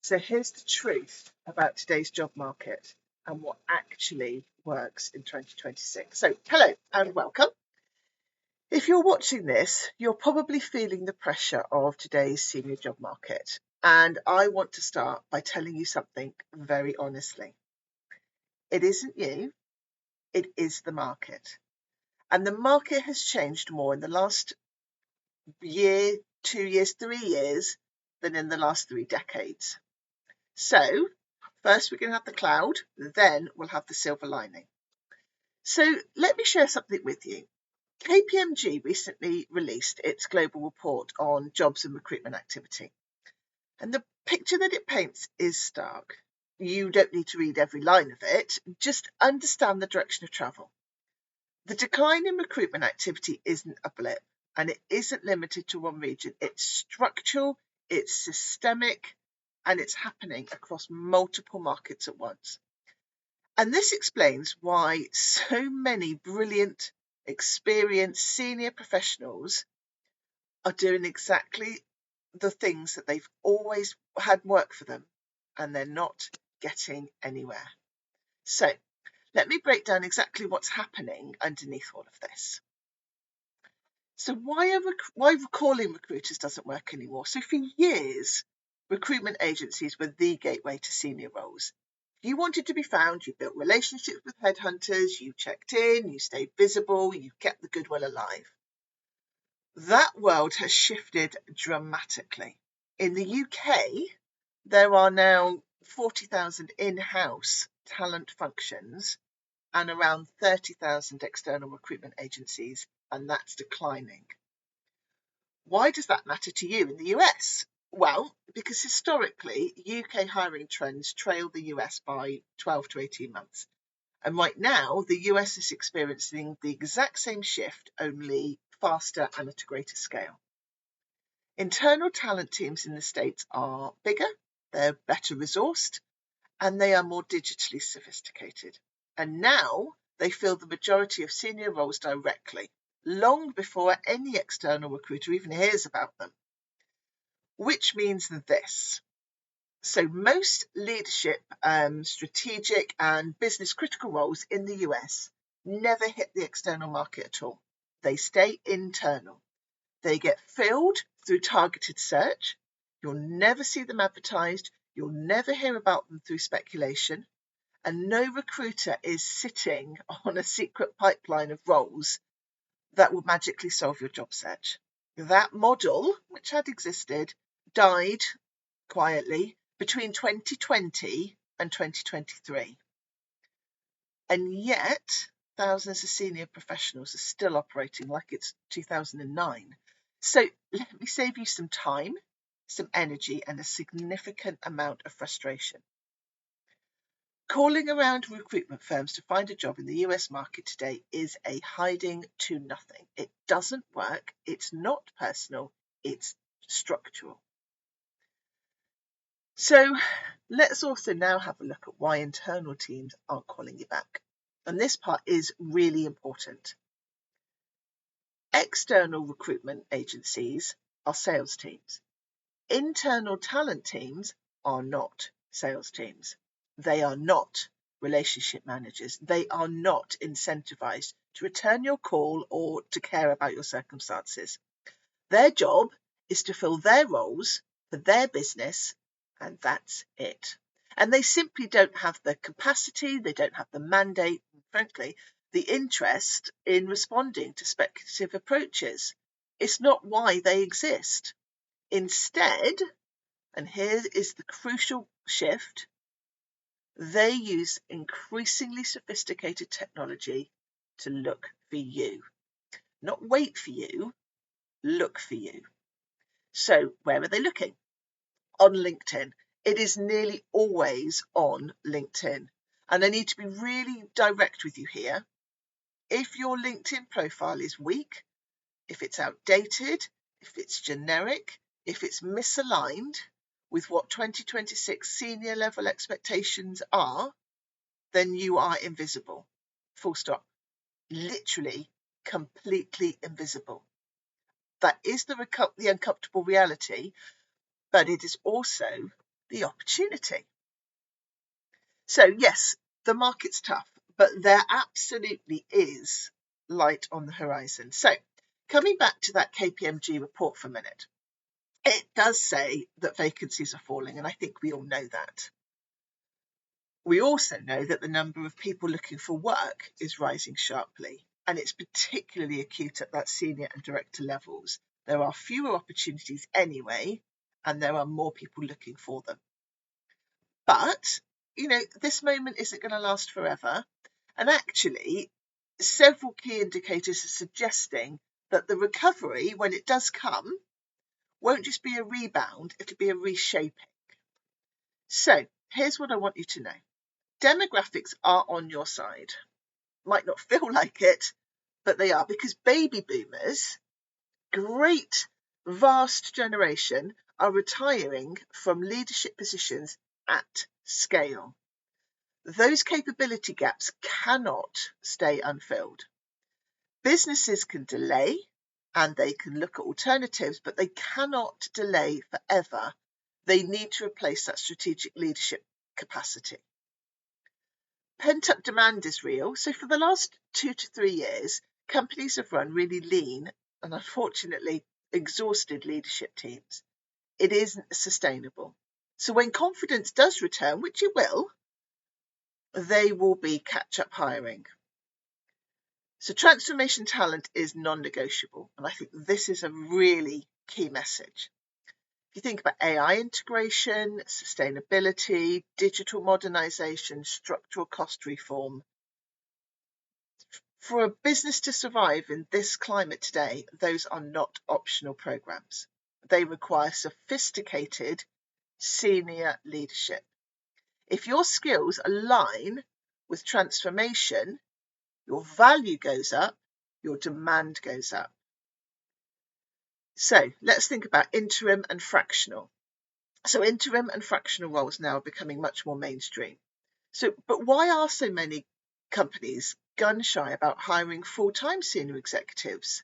So here's the truth about today's job market and what actually works in 2026. So hello and welcome. If you're watching this, you're probably feeling the pressure of today's senior job market. And I want to start by telling you something very honestly. It isn't you, it is the market. And the market has changed more in the last year, 2 years, 3 years than in the last 3 decades. So first we're going to have the cloud, then we'll have the silver lining. So let me share something with you. KPMG recently released its global report on jobs and recruitment activity. And the picture that it paints is stark. You don't need to read every line of it, just understand the direction of travel. The decline in recruitment activity isn't a blip, and it isn't limited to one region. It's structural, it's systemic, and it's happening across multiple markets at once. And this explains why so many brilliant, experienced senior professionals are doing exactly the things that they've always had work for them, and they're not getting anywhere. So let me break down exactly what's happening underneath all of this. So why calling recruiters doesn't work anymore? So for years, recruitment agencies were the gateway to senior roles. If you wanted to be found, you built relationships with headhunters, you checked in, you stayed visible, you kept the goodwill alive. That world has shifted dramatically. In the UK, there are now 40,000 in-house talent functions and around 30,000 external recruitment agencies, and that's declining. Why does that matter to you in the US? Well, because historically, UK hiring trends trail the US by 12 to 18 months. And right now, the US is experiencing the exact same shift, only faster and at a greater scale. Internal talent teams in the States are bigger, they're better resourced, and they are more digitally sophisticated. And now they fill the majority of senior roles directly, long before any external recruiter even hears about them. Which means this. So most leadership, strategic and business critical roles in the US never hit the external market at all. They stay internal. They get filled through targeted search. You'll never see them advertised. You'll never hear about them through speculation. And no recruiter is sitting on a secret pipeline of roles that will magically solve your job search. That model, which had existed, died quietly between 2020 and 2023. And yet, thousands of senior professionals are still operating like it's 2009. So let me save you some time, some energy, and a significant amount of frustration. Calling around recruitment firms to find a job in the US market today is a hiding to nothing. It doesn't work. It's not personal. It's structural. So let's also now have a look at why internal teams aren't calling you back. And this part is really important. External recruitment agencies are sales teams. Internal talent teams are not sales teams. They are not relationship managers. They are not incentivized to return your call or to care about your circumstances. Their job is to fill their roles for their business, and that's it. And they simply don't have the capacity, they don't have the mandate, and frankly, the interest in responding to speculative approaches. It's not why they exist. Instead, and here is the crucial shift, they use increasingly sophisticated technology to look for you. Not wait for you, look for you. So where are they looking? On LinkedIn. It is nearly always on LinkedIn. And I need to be really direct with you here. If your LinkedIn profile is weak, if it's outdated, if it's generic, if it's misaligned with what 2026 senior level expectations are, then you are invisible. Full stop. Literally, completely invisible. That is the uncomfortable reality, but it is also the opportunity. So yes, the market's tough, but there absolutely is light on the horizon. So coming back to that KPMG report for a minute, it does say that vacancies are falling, and I think we all know that. We also know that the number of people looking for work is rising sharply, and it's particularly acute at that senior and director levels. There are fewer opportunities anyway, and there are more people looking for them. But, this moment isn't going to last forever. And actually, several key indicators are suggesting that the recovery, when it does come, won't just be a rebound, it'll be a reshaping. So here's what I want you to know. Demographics are on your side. Might not feel like it, but they are, because baby boomers, great, vast generation, are retiring from leadership positions at scale. Those capability gaps cannot stay unfilled. Businesses can delay and they can look at alternatives, but they cannot delay forever. They need to replace that strategic leadership capacity. Pent-up demand is real. So for the last 2 to 3 years, companies have run really lean and unfortunately exhausted leadership teams. It isn't sustainable. So when confidence does return, which it will, they will be catch-up hiring. So transformation talent is non-negotiable. And I think this is a really key message. If you think about AI integration, sustainability, digital modernization, structural cost reform, for a business to survive in this climate today, those are not optional programs. They require sophisticated senior leadership. If your skills align with transformation, your value goes up, your demand goes up. So let's think about interim and fractional. So interim and fractional roles now are becoming much more mainstream. But why are so many companies gun shy about hiring full-time senior executives?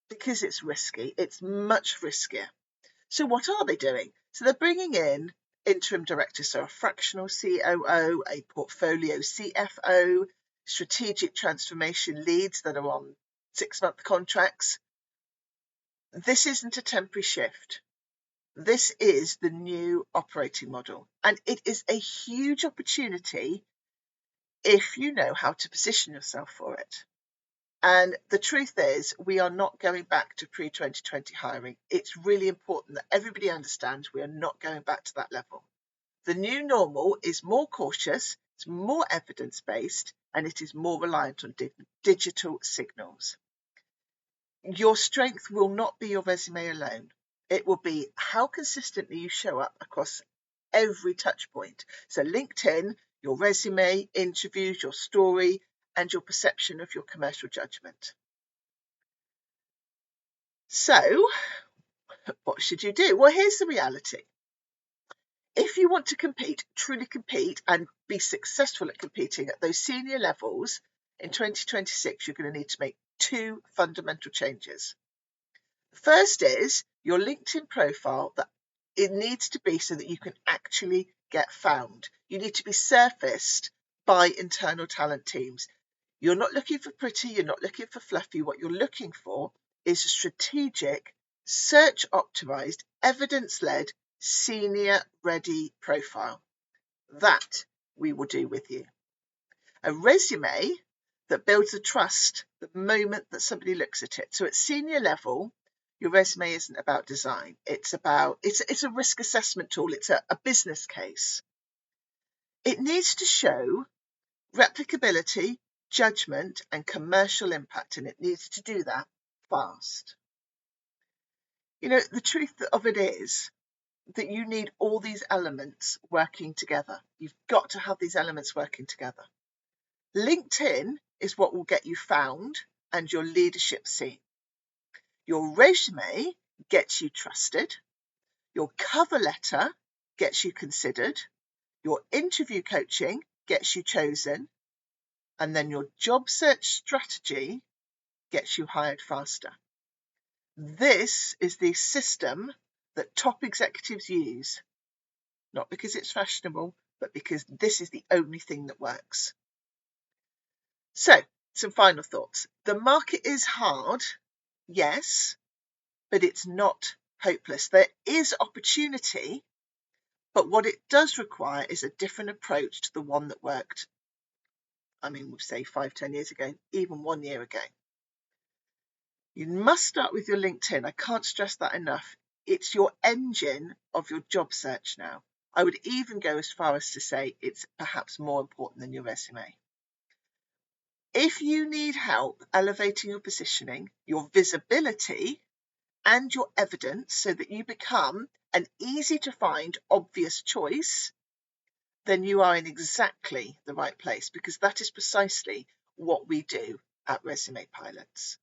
Because it's risky. It's much riskier. So what are they doing? So they're bringing in interim directors, so a fractional COO, a portfolio CFO, strategic transformation leads that are on 6-month contracts. This isn't a temporary shift. This is the new operating model, and it is a huge opportunity if you know how to position yourself for it. And the truth is, we are not going back to pre-2020 hiring. It's really important that everybody understands we are not going back to that level. The new normal is more cautious, it's more evidence-based, and it is more reliant on digital signals. Your strength will not be your resume alone. It will be how consistently you show up across every touch point. So LinkedIn, your resume, interviews, your story, and your perception of your commercial judgment. So what should you do? Well, here's the reality. If you want to compete, truly compete, and be successful at competing at those senior levels in 2026, you're going to need to make 2 fundamental changes. First is your LinkedIn profile, that it needs to be so that you can actually get found. You need to be surfaced by internal talent teams. You're not looking for pretty, you're not looking for fluffy. What you're looking for is a strategic, search optimized, evidence-led, senior ready profile. That we will do with you. A resume that builds the trust the moment that somebody looks at it. So at senior level, your resume isn't about design. It's a risk assessment tool. It's a business case. It needs to show replicability, judgment, and commercial impact, and it needs to do that fast. The truth of it is that you need all these elements working together. You've got to have these elements working together. LinkedIn is what will get you found and your leadership seen. Your resume gets you trusted. Your cover letter gets you considered. Your interview coaching gets you chosen. And then your job search strategy gets you hired faster. This is the system that top executives use. not because it's fashionable, but because this is the only thing that works. So, some final thoughts. The market is hard, yes, but it's not hopeless. There is opportunity, but what it does require is a different approach to the one that worked, we'll say 5-10 years ago, even 1 year ago. You must start with your LinkedIn. I can't stress that enough. It's your engine of your job search now. I would even go as far as to say it's perhaps more important than your resume. If you need help elevating your positioning, your visibility, and your evidence so that you become an easy to find, obvious choice, then you are in exactly the right place, because that is precisely what we do at Resume Pilots.